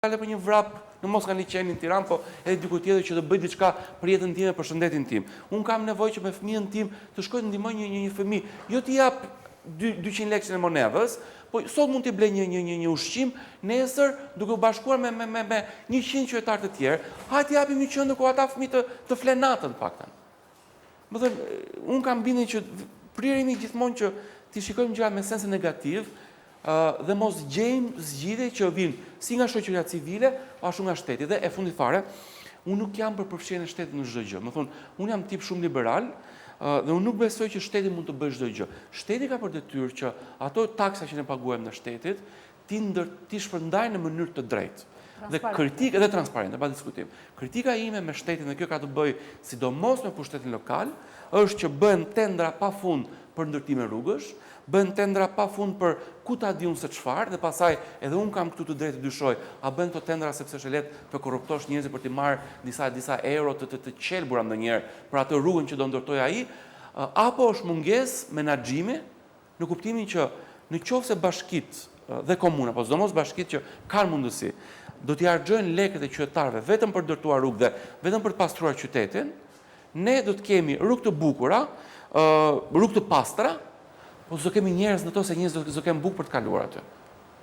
Kale për një vrap në mos kanë liçenin në Tiranë, po edhe diku tjetër që të bëj diçka për jetën time, për shëndetin tim. Unë kam nevojë që me fëmijën tim të shkoj të ndihmoj një fëmijë. Jo t'i jap 200 lekë në monedhës, po sot mund t'i blej një ushqim, nesër duke u bashkuar me 100 qytetarë të tjerë, hajde japim një qendër ku ata fëmijë të flen natën paktën. Më thënë, unë kam bindjen që priremi gjithmonë që t'i shikojmë gjërat me sens negativ, dhe mos gjejmë zgjidhje që vinë si nga shoqëria civile, ashtu nga shteti. Dhe e fundit fare, unë nuk jam për përfshirjen e shtetit në çdo gjë. Më thonë, unë jam tip shumë liberal dhe unë nuk besoj që shteti mund të bëjë çdo gjë. Shteti ka për detyrë që ato taksa që ne paguajmë në shtetit ti shpërndajnë në mënyrë të drejtë. Dhe kritika dhe transparente, pa diskutim. Kritika ime me shtetin, dhe kjo ka të bëjë sidomos me pushtetin lokal, është që bëhen tendra pafund për ndërtime rrugësh, bën tendra pafund për ku ta diun se çfarë, dhe pastaj edhe un kam këtu të drejtë të dyshoj, a bën këto tendra sepse është lehtë të korruptosh njerëzit për të marrë disa euro të qelbura ndonjëherë për atë rrugën që do ndërtoj ai, apo është mungesë menaxhimi në kuptimin që në qoftë se bashkitë dhe komuna, po sidomos bashkitë që kanë mundësi, do t'i harxojnë lekët e qytetarëve vetëm për ndërtuar rrugë dhe vetëm për të pastruar qytetin, ne do të kemi rrugë të bukura, rrugë të pastra, po do kemi njerëz në to se njerëz do kenë bukë për të kaluar aty.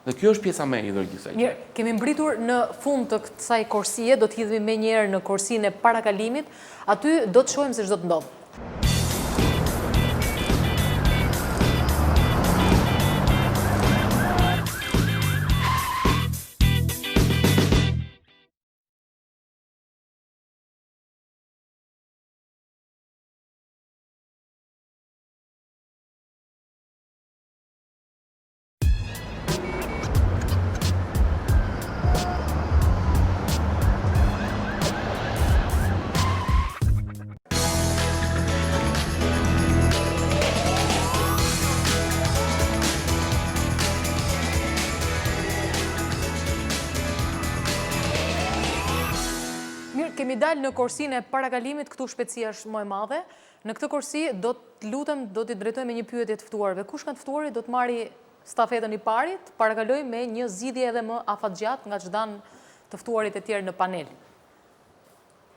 Dhe kjo është pjesa më e ideologjisë. Mirë, kemi mbritur në fund të kësaj korsie, do të hidhemi më njëherë në korsinë e parakalimit, aty do të shohim se ç'do të ndodhë. Kemi dalë në korsinë e parakalimit, këtu shpejtësia është më e madhe. Në këtë korsi do të lutem, do t'i drejtojmë një pyetje të ftuarve. Kush kanë të ftuarit do të marrë stafetën i parit, parakaloj me një zgjidhje edhe më afatgjat nga çdan të ftuarit e tjerë në panel.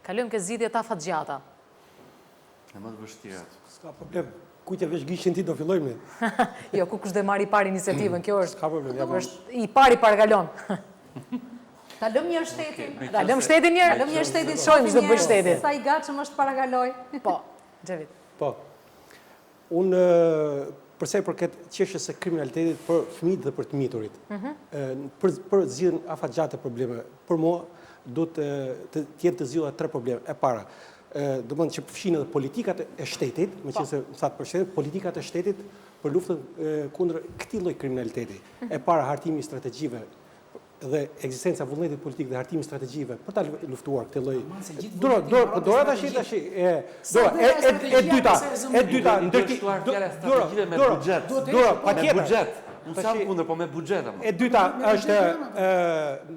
Kalojmë ke zgjidhjet afatgjata. Në më të vështirat. S'ka problem. Kujt e vesh gishtin ti do fillojmë. Jo, kush do marrë i pari iniciativën, kjo është. S'ka problem. Është i pari parakalon. Ta lëm një shtetin. Ta lëm shtetin njërë. Ta lëm një shtetin. Shojmë ç'do bëj shteti. Sa i gatshëm është parakaloj. Po, Xhavit. Po. Unë përsa i përket çështjes së kriminalitetit për fëmijët dhe për të miturit. Për zgjidhjen afatgjate probleme, për mua do të jetë të zgjidhura 3 probleme. E para, do të thonë që përfshin edhe politikat e shtetit, meqense thatë për shtetin, politikat e shtetit për luftën kundër këtij lloji kriminaliteti. E para, hartimi i strategjive dhe ekzistenca vullnetit politik dhe hartimi strategjive për ta luftuar këtë lloj. Dora tash. E dyta, ndërtim me buxhet. Me buxhet. Unë jam kundër, po me buxhet. E dyta është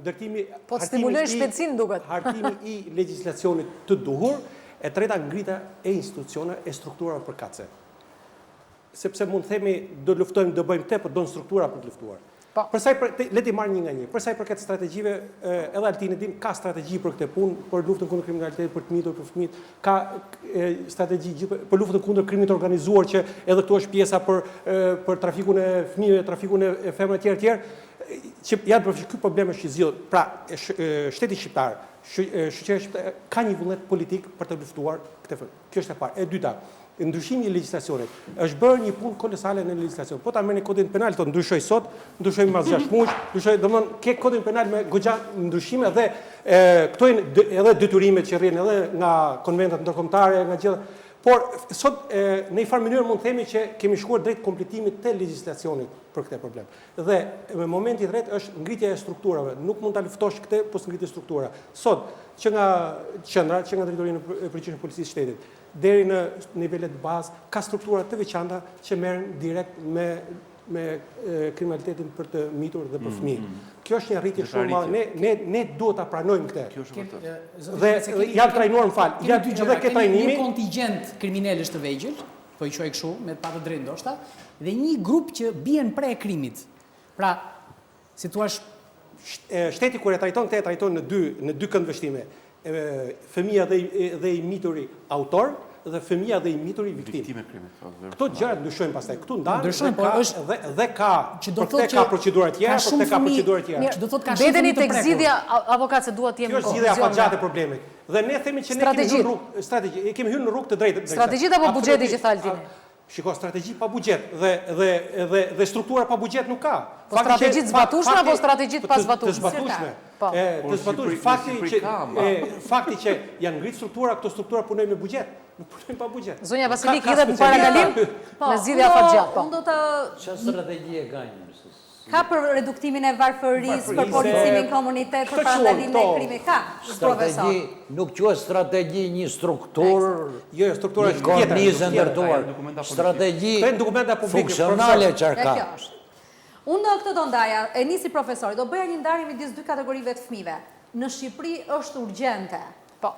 ndërtimi, po të stimulojë shpejtësinë duket. Hartimi i legjislacionit të duhur, e treta ngritja e institucioneve e strukturave përkatëse. Sepse mund të themi do luftojmë, do bëjmë tepër, do në struktura për të luftuar. Le t'i marrë një nga një. Përsa i përket strategjive, edhe Altini din, ka strategji për këtë punë, për luftën kundër kriminalitetit, për të mitur, për fëmijët, ka strategji për luftën kundër krimit organizuar, që edhe këtu është pjesa për trafikun e fëmijëve, trafikun e femrave tjerë, që janë përfshirë ky problem është i zgjidhur. Pra, shteti shqiptar, shoqëria shqiptare ka një vullnet politik për të luftuar këtë fenomen. Kjo është e parë. E dyta, ndryshimi i legjislacionit. Është bërë një punë kolosale në legjislacion. Po ta merrni kodin penal, to ndryshoj sot, ndryshoj mbas 6 muaj, ndryshoj, domthonë ke kodin penal me goxha ndryshime dhe këto janë edhe detyrimet që rrihen edhe nga konventat ndërkombëtare, nga gjitha. Por sot në një farë mënyrë mund të themi që kemi shkuar drejt kompletimit të legjislacionit për këtë problem. Dhe në momentin drejt është ngritja e strukturave. Nuk mund ta luftosh këtë, po s'ngritet struktura. Sot që nga qendra, që nga drejtoria e përgjithshme e policisë së shtetit, deri në nivelet bazë, ka struktura të veçanta që merren direkt me kriminalitetin për të mitur dhe për fëmijë. Kjo është një arritje shumë e madhe. Ne duhet ta pranojmë këtë. Dhe janë trajnuar, më fal, janë edhe këtë trajnimi. Një kontingjent kriminalësh të vegjël, po i quaj kështu, me pa të drejtë ndoshta, dhe një grup që bien pre krimit. Pra, si thua Shteti kur e trajton në dy këndvështrime. Fëmia dhe i mituri autor dhe fëmia dhe i mituri viktim. Viktime e krimit. Këto gjërat ndryshojnë pastaj. Këtu ndahen Ndryshojnë, po dhe ka për këtë ka procedura tjera, për këtë ka procedura tjera. Që do thotë ka shumë Mbeteni fëmijë të tek prekur. zgjidhja avokat se duhet të jemi Kjo në është zgjidhja konfuzion. afatgjatë e problemit. Dhe ne themi që ne kemi hyrë në rrugë strategji, kemi hyrë në rrugë të drejtë. Strategjit apo buxheti që tha Altini? Shiko, strategji pa buxhet dhe struktura pa buxhet nuk ka. Po strategjit zbatueshme apo strategjit pa zbatueshme? Të zbatueshme. Po. Të zbatueshme. Fakti që janë ngrit struktura, këto struktura punojnë me buxhet, nuk punojnë pa buxhet. Zonja Vasilik hidhet në paragalim në zgjidhja afatgjat. Unë do të Qa strategji e ka një? ka për reduktimin e varfërisë, për policimin komunitet, për parandalimin e krimit. Ka, profesor. Strategji, nuk quhet strategji një strukturë, Jo, struktura një është tjetër. kornizë ndërtuar. dokumenta politike. Strategji Këto janë dokumenta publike, funksionale profesor. çfarë Dhe ka. kjo është. Unë do këtë do ndaja, e nisi profesori, do bëja një ndarje midis dy kategorive të fëmijëve. Në Shqipëri është urgjente. Po.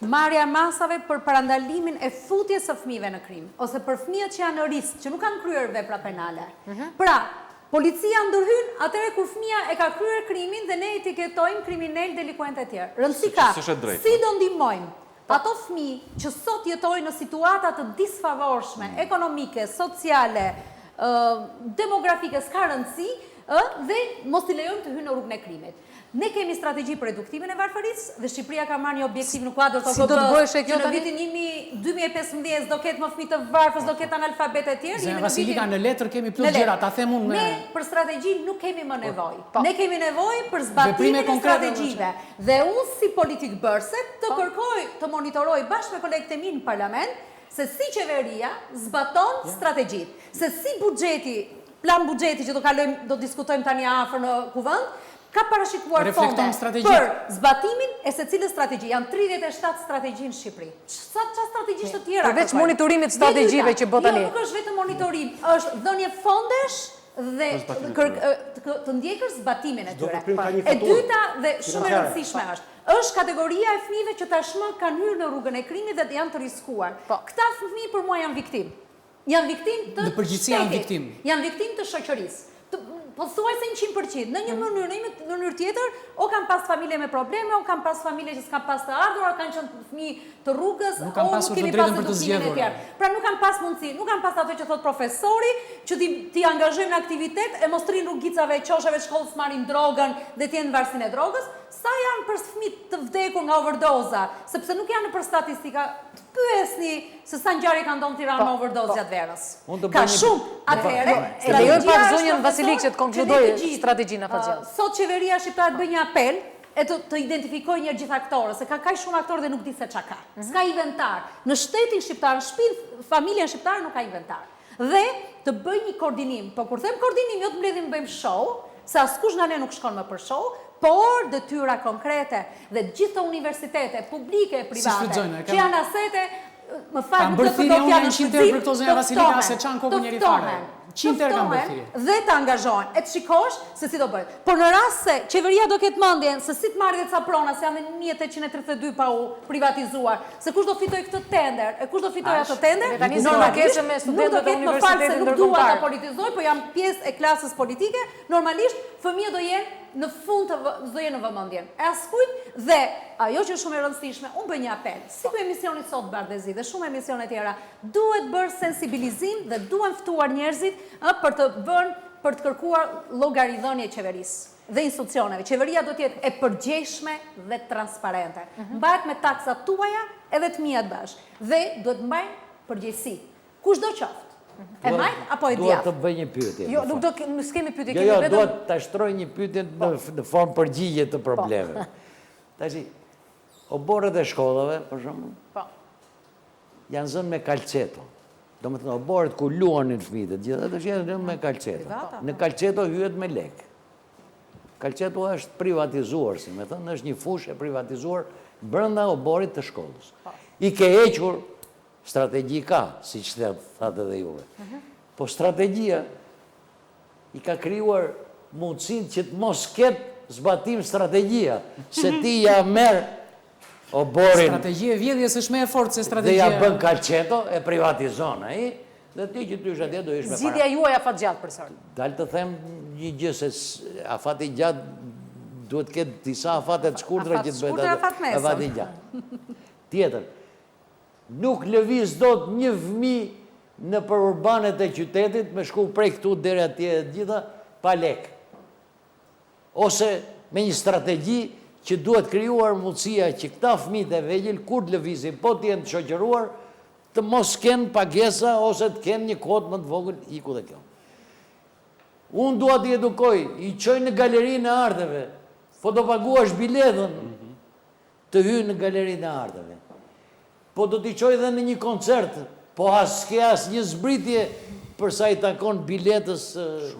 Marrja e masave për parandalimin e futjes së fëmijëve në krim, ose për fëmijët që janë në risk, që nuk kanë kryer vepra penale. Pra, policia ndërhyn atëherë kur fëmia e ka kryer krimin dhe ne etiketojmë kriminal, delikuent e tjerë. Rëndësi ka, S'është e drejtë. si do ndihmojmë ato fëmijë që sot jetojnë në situata të disfavorshme, ekonomike, sociale, demografike, s'ka rëndësi, dhe mos t'i lejojmë të hyjnë në rrugën e krimit. Ne kemi strategji për reduktimin e varfërisë dhe Shqipëria ka marrë një objektiv në kuadër të Si do të bëhesh e kjo që në tani? vitin 2015 do ketë më fëmijë të varfës, do ketë analfabet e tjerë. Zonja jemi në Vasilika, vitin- në letër kemi plot Në letër. gjëra, ta them unë me... Ne për strategji nuk kemi më nevojë. Po. Ne kemi nevojë për Veprime zbatimin e konkrete, strategjive. Dhe unë si politik bërse të kërkoj, të monitoroj bashkë me kolegët e mi në parlament se si qeveria zbaton strategjit, se si buxheti, plan buxheti që do kalojmë, do diskutojmë tani afër në kuvend, ka parashikuar Reflekton fonde strategjit. për zbatimin e secilës strategji. Janë 37 strategji në Shqipëri. Çfarë strategjish të tjera? Përveç kërkojnë? monitorimit strategjive që bë tani. Jo, nuk është vetëm monitorim, është dhënie fondesh dhe të ndjekër zbatimin e tyre. veprim ka një E faturë dyta dhe shumë e financiare. rëndësishme është kategoria e fëmijëve që tashmë kanë hyrë në rrugën e krimit dhe janë të riskuar. Këta fëmijë për mua janë viktim. Janë viktim të Në përgjithësi janë shtetit. viktim. Janë viktim të shoqërisë. Po thuaj se 100%, në një mënyrë, në mënyrë tjetër, o kanë pas familje me probleme, o kanë pas familje që s'kan pas të ardhur, o kanë qenë fëmijë të rrugës, Nuk kanë o pasur nuk të keni drejtën pas për të edukimin e zgjedhur. tjerë. Pra nuk kanë pas mundësi, nuk kanë pas ato që thot profesori, që ti angazhojmë në aktivitet, e mos trin rrugicave, qoshave shkollës marrin drogën dhe të jenë në varësinë e drogës, sa janë për fëmijë të vdekur nga overdoza, sepse nuk janë për statistika. Të pyesni se sa ngjarje kanë ndodhur në Tiranë me overdozë gjatë verës. Unë të Ka bëj një- shumë. Atëherë, E lejoj pak strategjia zonjën është, Vasilik që të profesor, konkludoj ne të gjithë, strategjinë afatgjat. Sot qeveria shqiptare bëj një apel e të identifikojë një gjithë aktorë, se ka kaq shumë aktorë dhe nuk di se çka ka. S'ka inventar. Në shtetin shqiptar, në shtëpinë, familjen shqiptare nuk ka inventar. Dhe të bëj një koordinim. Po kur them koordinim, jo të mbledhim bëjmë show, se askush nga ne nuk shkon më për show, por detyra konkrete dhe gjithë të universitete publike, private, shfrytëzojnë, që janë asete, më fal, Kam nuk do të bërthirje do unë fjalën janë 100 shpërthim, herë për këto zonja Vasilika, të se çan kokën ftohen, njeri të fare. ftohen, 100 herë kam të bërthirje. ftohen dhe të angazhohen, e të shikosh se si do bëhet. Por në rast se qeveria do ketë mendjen se si të marrë dhe ca prona, se janë 1832 pa u privatizuar, se kush do fitoj këtë tender, e kush do fitoj atë tender, dhe tani s'ka normalisht keshë me nuk studentët do e ketë më falë se universitetit nuk dua ta ndërkombëtar. politizoj, po jam pjesë e klasës politike, normalisht fëmijët do jenë në fund do jenë në vëmendjen. E askujt dhe ajo që është shumë e rëndësishme, unë bëj një apel, si ku emisionit sot Bardezi dhe shumë emisione tjera, duhet bërë sensibilizim dhe duhen ftuar njerëzit për të kërkuar llogaridhënie qeverisë dhe institucioneve. Qeveria do të jetë e përgjegjshme dhe transparente. Mbahet me taksat tuaja edhe të mia të bash. Dhe duhet mbajnë përgjegjësi. Kushdo qoftë. E majt apo e Duhet djathtë? të bëj një pyetje. Jo, nuk do s'kemi pyetje, Jo, kemi jo, vetëm duhet të shtroj një pyetje në formë përgjigje të problemeve. Tashi, oborët e shkollave, për shembull, Po. janë zënë me kalceto. Do më thënë, oborët ku luanin fëmijët e gjithë, ato që janë zënë me kalceto. Në kalceto hyet me lek. Kalceto është privatizuar, si me thënë, është një fushë e privatizuar brenda oborit të shkollës. I ke hequr strategji ka, si që thatë edhe juve. Po strategjia i ka krijuar mundësin që të mos ketë zbatim strategjia, se ti ja merë oborin Strategjia e vjedhjes është më e fortë se dhe strategjia. ja bën kalqeto, e privatizon ai, dhe ti që ty atje do ish me zgjidhja para. juaj afatgjat për sot. Dalë të them një gjë se afati gjatë duhet ketë disa afate të shkurtra që të bëhet shkurtra, afat mesëm. afat i gjatë. Tjetër, nuk lëviz dot një fëmijë në për urbanet e qytetit me shku prej këtu deri atje e gjitha pa lek. Ose me një strategji që duhet krijuar mundësia që këta fëmijët e vegjël kur të lëvizin, po të jenë të shoqëruar, të mos kenë pagesa ose të kenë një kohë më të vogël iku dhe kjo. Unë dua t'i edukoj, i qoj në galerinë e arteve, po do paguash biletën të hyjë në galerinë e arteve. Po do t'i qoj dhe në një koncert, po s'ke as një zbritje përsa i takon biletës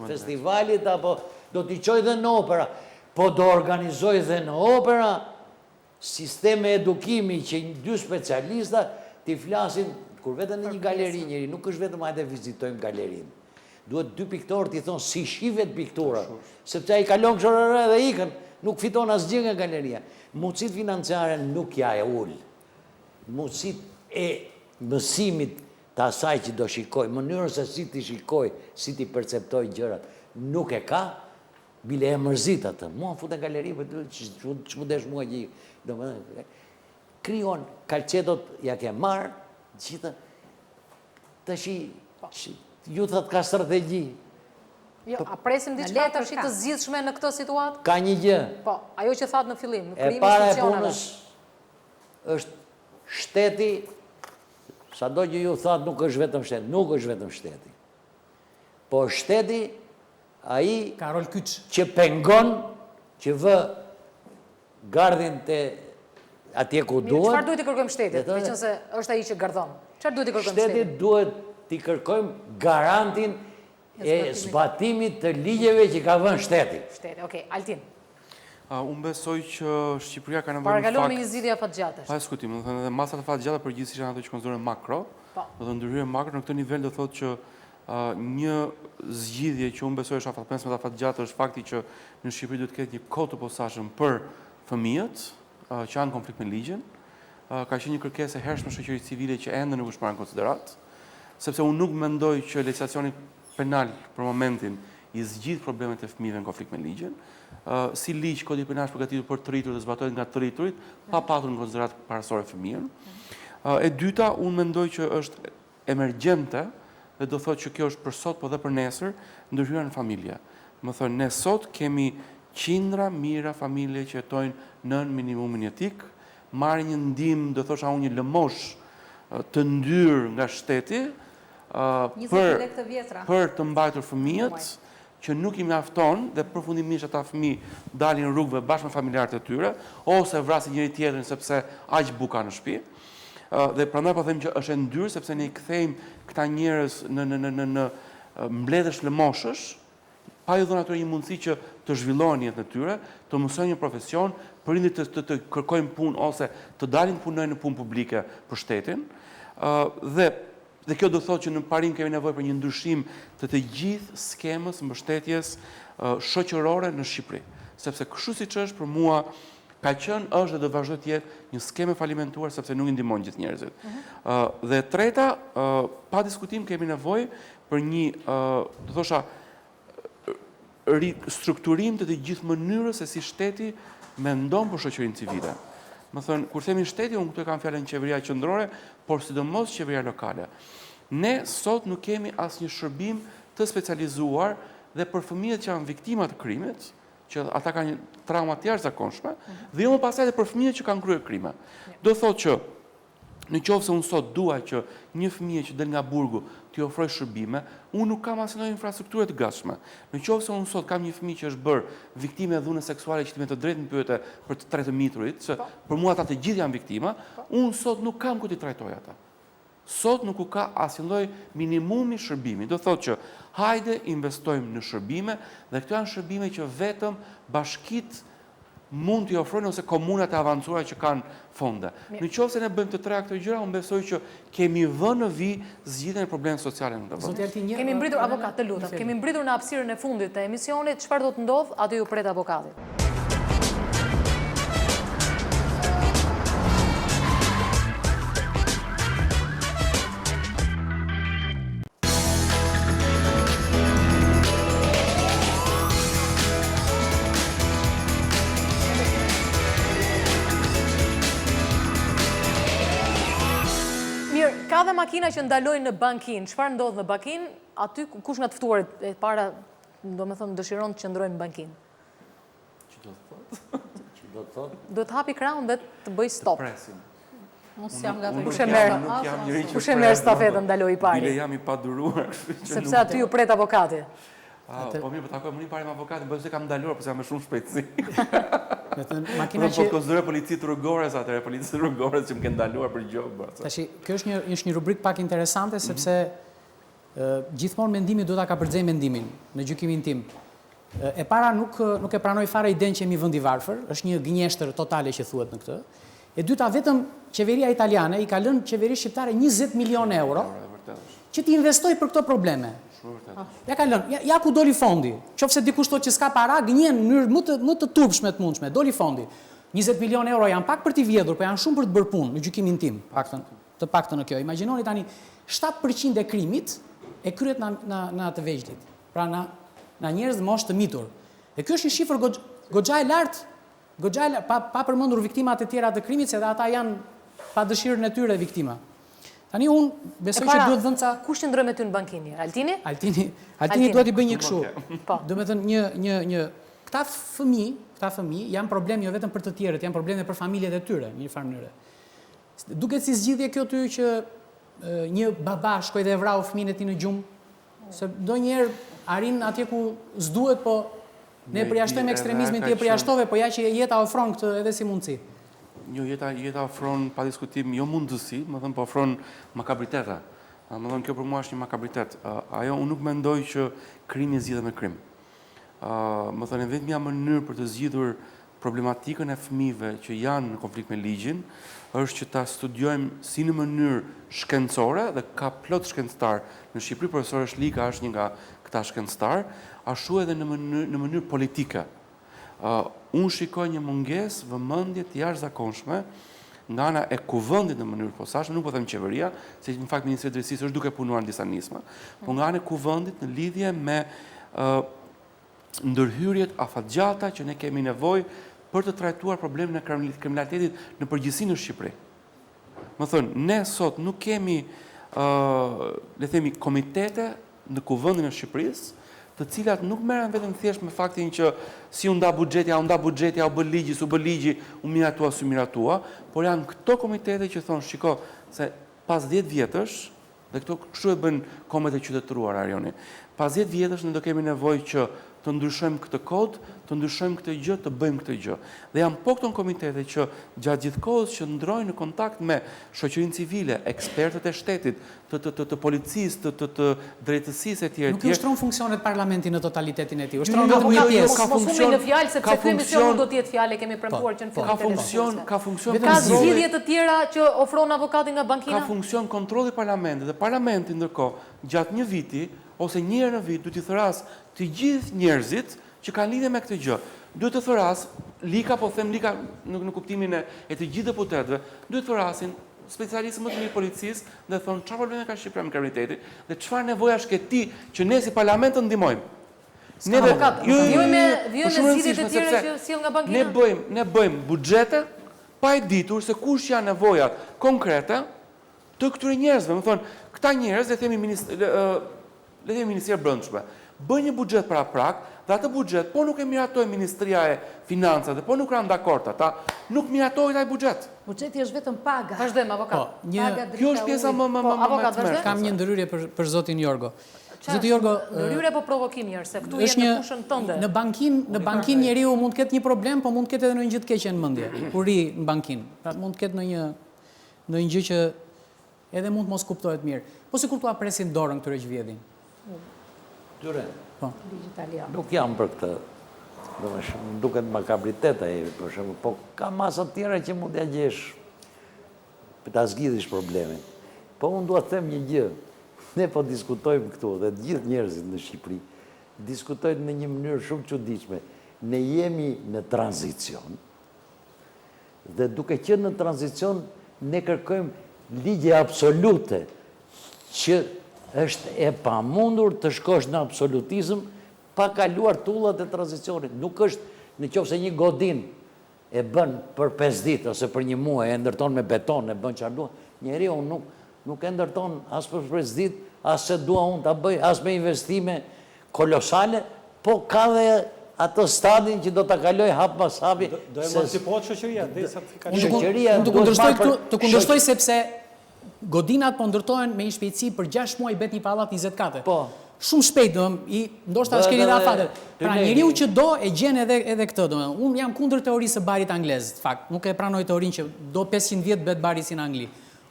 festivalit, apo do t'i qoj dhe në opera, po do organizoj dhe në opera sisteme edukimi që një dy specialista t'i flasin, kur vetëm në një galeri njëri, nuk është vetëm hajde vizitojmë galerinë. Duhet dy piktorë t'i thonë si shivet piktura, sepse ai kalon këshorëre dhe ikën, nuk fiton asgjë nga galeria. Mundësit financiare nuk ja e ullë. Mundësit e mësimit të asaj që do shikoj, mënyrën se si t'i shikoj, si t'i perceptoj gjërat, nuk e ka, bile e mërzit atë. Mua më fute galeri, që më desh mua gjithë. Kryon, kalqetot ja ke marë, gjithë, të shi, ju thët ka strategji. Jo, a presim diçka të shi të zgjidhshme në këtë situatë? Ka një gjë. Po, ajo që thatë në fillim, në E krimi para e institucioneve. punës është shteti, sa do që ju thatë nuk është vetëm shteti, nuk është vetëm shteti. Po shteti, a i Ka rol kyç. që pengon, që vë gardhin të atje ku Mirë, çfarë duhet, duhet i kërkojmë shtetit, Dhe me thonë- qenë se është ai që gardhon? Çfarë duhet i kërkojmë shtetit shtetit? duhet t'i kërkojmë garantin e zbatimit të ligjeve që ka vënë shteti. Shteti, okej, Altin. Unë besoj që Shqipëria ka nevojë në Parakalon me fakt... një zgjidhje afatgjatësh. Pa e skutim, do thënë edhe masat e fatgjata përgjithsisht janë ato që konsiderohen makro. Po. Do të ndërhyrje makro në këtë nivel do thotë që një zgjidhje që unë besoj është afatmesme dhe afatgjatë është fakti që në Shqipëri duhet të ketë një kohë të posaçëm për fëmijët që janë në konflikt me ligjin. Ka qenë një kërkesë e hershme shoqërisë civile që ende nuk është marrë në konsiderat, sepse unë nuk mendoj që legjislacioni penal për momentin i zgjidh problemet e fëmijëve në konflikt me ligjin. Si ligj kodi penal është përgatitur për të rritur dhe zbatohet nga të rriturit, pa patur në konsiderat parasore fëmijën. E dyta, unë mendoj që është emergjente dhe do thotë që kjo është për sot, po dhe për nesër, ndërhyrja në familje. Më thonë, ne sot kemi qindra mira familje që jetojnë nën minimumin jetik, marrin një ndihmë, do thosha unë një lëmosh të ndyrë nga shteti 20 lekë të vjetra. për të mbajtur fëmijët, që nuk i mjafton dhe përfundimisht ata fëmijë dalin rrugëve bashkë me familjarët e tyre, ose vrasin njëri tjetrin sepse aq buka në shtëpi. Dhe prandaj po them që është e ndyrë sepse ne i kthejmë këta njerëz në mbledhësh lëmoshësh, pa ju dhënë atyre një mundësi që të zhvillohen jetën e tyre, të mësojnë një profesion, prindit të kërkojnë punë ose të dalin punojnë në punë publike për shtetin. Dhe kjo do thotë që në parim kemi nevojë për një ndryshim të të gjithë skemës mbështetjes shoqërore në Shqipëri, sepse kështu siç është për mua ka qenë, është dhe do vazhdoj të jetë një skemë falimentuar sepse nuk i ndihmon gjithë njerëzit. Dhe treta, pa diskutim kemi nevojë për një, do thosha, ristrukturim të të gjithë mënyrës se si shteti mendon për shoqërinë civile. Më thënë, kur themi shteti, unë këtu e kam fjalën qeveria qendrore, por sidomos qeveria lokale. Ne sot nuk kemi asnjë shërbim të specializuar dhe për fëmijët që janë viktima të krimit, që ata kanë një trauma të jashtëzakonshme, dhe jo më pastaj edhe për fëmijët që kanë kryer krime. Do thotë që në qoftë se unë sot dua që një fëmijë që del nga burgu t'i ofroj shërbime, unë nuk kam asnjë infrastrukturë të gatshme. Në qoftë se unë sot kam një fëmijë që është bërë viktime e dhunës seksuale që ti me të drejtë më pyete për të tretë miturit, që për mua ata të gjithë janë viktima, unë sot nuk kam ku t'i trajtoj ata. Sot nuk u ka asnjë lloj minimumi shërbimi. Do thotë që hajde investojmë në shërbime dhe këto janë shërbime që vetëm bashkitë mund t'i ofrojnë ose komunat e avancuara që kanë fonde. Në qoftë se ne bëjmë të treja këto gjëra, unë besoj që kemi vënë në vijë zgjidhjen e problemeve sociale në këtë vend. Kemi mbritur avokat, të lutem. Kemi mbritur në hapësirën e fundit të emisionit. Çfarë do të ndodh? Aty ju pret avokati. ka dhe makina që ndalojnë në bankinë. Çfarë ndodh në bankinë? Aty kush nga të ftuarit e para, domethënë dëshiron të qëndrojnë në bankinë? Do të thotë? Duhet hapi krahun dhe të bëj stop. Presim. Mos jam gati. Kush e merr? Nuk jam njëri që Kush e merr stafetën ndaloj i pari? Bile jam i paduruar. Sepse aty ju pret avokati. Po mirë, po takoj më një pari me avokatin, bëj se kam ndaluar, po se jam me shumë shpejtësi. Me thënë, Po makina po konsideroj policit rrugores atëre, policit rrugores që më kanë ndaluar për gjë. Tashi, kjo është një rubrik pak interesante, sepse gjithmonë mendimi duhet ta kapërcej mendimin, në gjykimin tim. E para nuk e pranoj fare idenë që jemi vend i varfër, është një gënjeshtër totale që thuhet në këtë. E dyta, vetëm qeveria italiane i ka lënë qeverisë shqiptare 20 milion euro që t'i investoj për këto probleme. Ja ka lënë, ja ku doli fondi. Qofse dikush thotë që s'ka para, gënjen në mënyrë më të turpshme të mundshme. Doli fondi. 20 milion euro janë pak për t'i vjedhur, po janë shumë për të bërë punë në gjykimin tim, të paktën në kjo. Imagjinoni tani 7% e krimit e kryet në atë vegjëlit. Pra na njerëz moshë të mitur. E kjo është një shifër goxha e lartë, pa përmendur viktimat e tjera të krimit, se dhe ata janë pa dëshirën e tyre viktima. Tani unë besoj që duhet vënd ca... Kush qëndroj me ty në bankinë? Altini? Altini duhet i bëj një kështu. Po. Do me thënë këta fëmijë janë problem jo vetëm për të tjerët, janë probleme për familjet e tyre, në një farë mënyrë. Duket si zgjidhje kjo ty që një baba shkoj dhe vrau fëmijën e tij në gjumë, se ndonjëherë arrin atje ku s'duhet, po ne përjashtojmë ekstremizmin, ti e përjashtove, po ja që jeta ofron këtë edhe si mundësi. Jo, jeta ofron pa diskutim jo mundësi, më thënë po ofron makabriteta. Më thënë kjo për mua është një makabritet. Ajo unë nuk mendoj që krimi zgjidhet me krim. Më thënë vetmja mënyrë për të zgjidhur problematikën e fëmijëve që janë në konflikt me ligjin është që ta studiojmë si në mënyrë shkencore, dhe ka plot shkencëtar në Shqipëri, profesor Shlika është një nga këta shkencëtar, ashtu edhe në mënyrë politike. Unë shikoj një mungesë vëmendje të jashtëzakonshme nga ana e kuvendit në mënyrë posaçme, nuk po them qeveria, se në fakt Ministria e Drejtësisë është duke punuar në disa nisma, po nga ana e kuvendit në lidhje me ndërhyrjet afatgjata që ne kemi nevojë për të trajtuar problemin e kriminalitetit në përgjithësi në Shqipëri. Më thënë, ne sot nuk kemi, le themi, komitete në kuvendin e Shqipërisë, të cilat nuk merren vetëm thjesht me faktin që si u nda buxheti, u bë ligji, s'u bë ligji, u miratua, s'u miratua, por janë këto komitete që thonë, shiko, se pas 10 vjetësh, dhe këto kështu e bën komet e qytetëruar Arioni, pas 10 vjetësh ne do kemi nevojë që të ndryshojmë këtë kod, të ndryshojmë këtë gjë, të bëjmë këtë gjë. Dhe janë po këto komitete që gjatë gjithë kohës që ndrojnë në kontakt me shoqërinë civile, ekspertët e shtetit, të policisë, të drejtësisë e tjerë. Nuk i ushtron funksionet parlamenti në totalitetin e tij. Ushtron vetëm një pjesë. Mos humi në fjalë sepse ky emision nuk do të jetë fjalë, kemi premtuar që në fillim. Ka funksion. Ka zgjidhje të tjera që ofron avokati nga bankina? Ka funksion kontrolli parlamentit, dhe parlamenti ndërkohë gjatë një viti ose një herë në vit duhet i thras të gjithë njerëzit që kanë lidhje me këtë gjë. Duhet të thras lika, po them lika në kuptimin e të gjithë deputetëve, duhet të thrasin specialistë më të mirë policisë dhe thonë çfarë probleme ka Shqipëria me kriminalitetin dhe çfarë nevojash ke ti që ne si parlament të ndihmojmë. Ne vjojmë zgjidhjet e tjera që sjell nga bankina. Ne bëjmë buxhete pa e ditur se kush janë nevojat konkrete të këtyre njerëzve. Më thonë, këta njerëz, le themi Ministria e Brendshme, bën një buxhet para prak, dhe atë buxhet po nuk e miratoi Ministria e Financave, po nuk kanë dakord ata, nuk miratoi ai buxhet. Buxheti është vetëm paga. Vazhdojmë avokat. Kjo është pjesa më vazhdojmë. Kam një ndërhyrje për zotin Jorgo. Zoti Jorgo, ndërhyrje po provokim njerëz, se këtu jemi në fushën tënde. Në bankinë njeriu mund të ketë një problem, po mund të ketë edhe ndonjë gjë të keqe në mendje. Kur ri në bankinë, pra mund të ketë ndonjë gjë që edhe mund të mos kuptohet mirë. Po si kur t'ua presin dorën këtyre që vjedhin? Tyre, Nuk jam për këtë. Më duket makabritet ai, për shembull, po ka masa të tjera që mund t'ja gjesh për ta zgjidhish problemin. Po unë dua të them një gjë. Ne po diskutojmë këtu dhe të gjithë njerëzit në Shqipëri diskutojnë në një mënyrë shumë çuditshme. Ne jemi në tranzicion dhe duke qenë në tranzicion ne kërkojmë ligje absolute që është e pamundur të shkosh në absolutizëm pa kaluar tullat e tranzicionit. Nuk është në qoftë se një godin e bën për 5 ditë ose për një muaj, e ndërton me beton, e bën çfarë duan, njeriu nuk e ndërton as për prezidit, as se dua unë ta bëj, as me investime kolosale, po ka dhe atë stadin që do ta kaloj hap pas hapi. Do emancipohet shoqëria derisa të kalojë. Shoqëria Të kundërshtoj sepse godinat po ndërtohen me një shpejtësi për 6 muaj bet një pallat 20 kate. Po. Shumë shpejt, ndoshta s'keni dha fatet. Pra njeriu që do e gjen edhe këtë, domethënë. Unë jam kundër teorisë së barit anglez, në fakt. Nuk e pranoj teorinë që do 500 vjet bet bari si në Angli.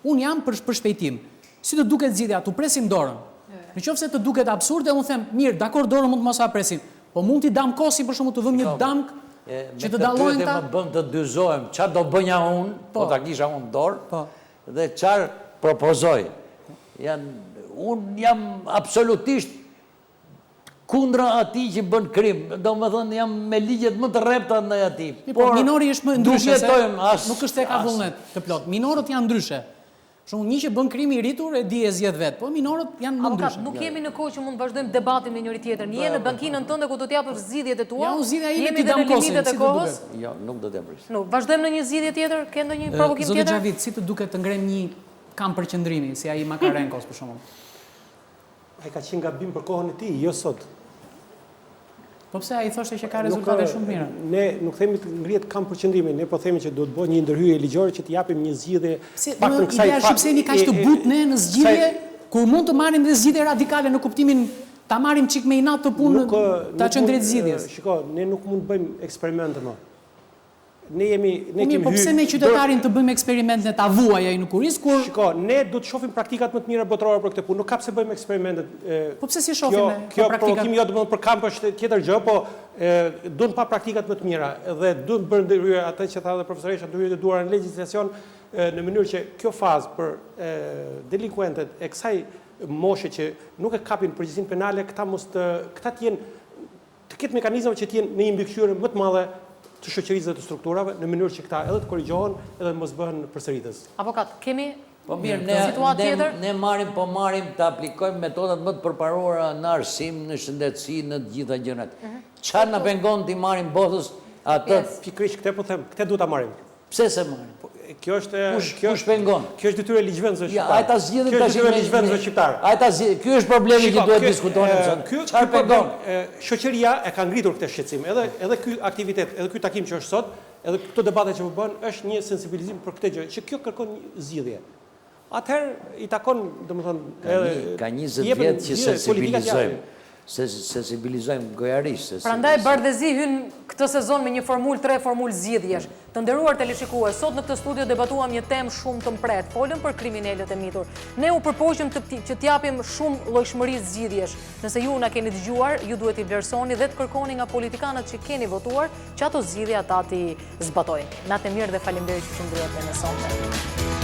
Unë jam për shpejtim. Si të duket zgjidhja, tu presim dorën. Nëse të duket absurde, unë them, mirë, dakor, dorën mund të mos ha presim. Po mund t'i damkosim për shkakun të vëmë një damk që të dallojnë ta. Më bën të dyzohem, çfarë do bënja unë, po ta kisha unë dorë, dhe çfarë propozoj. Unë jam absolutisht kundra atij që bën krim. Domethënë jam me ligjet më të rrepta ndaj atij. Po minori është më ndryshe, nuk është se ka vullnet të plot. Minorët janë ndryshe. Shumë një që bën krim i rritur e di e zgjedh vet, po minorët janë më ndryshe. Nuk jemi në kohë që mund të vazhdojmë debatin me njëri tjetrin. Je në bankinën tënde ku do të japësh zgjidhjet e tua. Jemi në limitet e kohës. Jo, nuk do të pris. Nuk, vazhdojmë në një zgjidhje tjetër, ke ndonjë provokim tjetër? Zoti Xhavit, si të duket të ngrem një kamp përqendrimi, si ai Makarenkos për shembull? Ai ka qenë gabim për kohën e tij, jo sot. Po pse ai thoshte që ka rezultate shumë mira? Ne nuk themi të ngrihet kamp përqendrimi, ne po themi që duhet bëhet një ndërhyrje ligjore që të japim një zgjidhje paktën kësaj. Ideja është pse jemi kaq të butë ne në zgjidhje, kur mund të marrim dhe zgjidhje radikale në kuptimin ta marrim çik me inat të punë, ta çojmë drejt zgjidhjes. Shiko, ne nuk mund të bëjmë eksperimente më. Ne kemi hyrë. Po pse me qytetarin të bëjmë eksperimente ta vuaj ai në kuris kur Shiko, ne do të shohim praktikat më të mira botërore për këtë punë. Nuk ka pse bëjmë eksperimentet. Po pse si shohim me kjo provokimi jo domethënë për kamp është tjetër gjë, po duan pa praktikat më të mira dhe duan bërë ndërhyrje atë që tha edhe profesoresha, ndërhyrje të duara në legjislacion në mënyrë që kjo fazë për delinkuentët e kësaj moshe që nuk e kapin përgjegjësinë penale, këta të jenë të ketë mekanizma që të jenë në një mbikëqyrje më të madhe të shoqërisë dhe të strukturave në mënyrë që këta edhe të korrigjohen edhe mos bëhen përsëritës. Avokat, kemi situatë tjetër? Ne marrim të aplikojmë metodat më të përparuara në arsim, në shëndetësi, në të gjitha gjërat. Çfarë na pengon ti marrim botës atë? Pikërisht këtë po them, këtë duhet ta marrim. Pse se marrim? Kjo është detyrë e ligjvendësve shqiptar. Ai ta zgjidhin tash me ligjvendësve shqiptar. Ky është problemi që duhet diskutohen. Çfarë pengon? Shoqëria e ka ngritur këtë shqetësim. Edhe ky aktivitet, edhe ky takim që është sot, edhe këto debate që po bën është një sensibilizim për këtë gjë, që kjo kërkon një zgjidhje. Atëherë i takon, domethënë, ka 20 vjet që sensibilizojmë gojarisht. Prandaj Bardhezi hyn këtë sezon me një formulë 3 formulë zgjidhjesh. Të nderuar televizionistë, sot në këtë studio debatuam një temë shumë të mpret, folëm për kriminalët e mitur. Ne u përpoqëm që t'japim shumë llojshmëri zgjidhjesh. Nëse ju na keni dëgjuar, ju duhet i vlerësoni dhe të kërkoni nga politikanët që keni votuar që ato zgjidhje ata t'i zbatojnë. Natë mirë dhe faleminderit që ndryhet në sonte.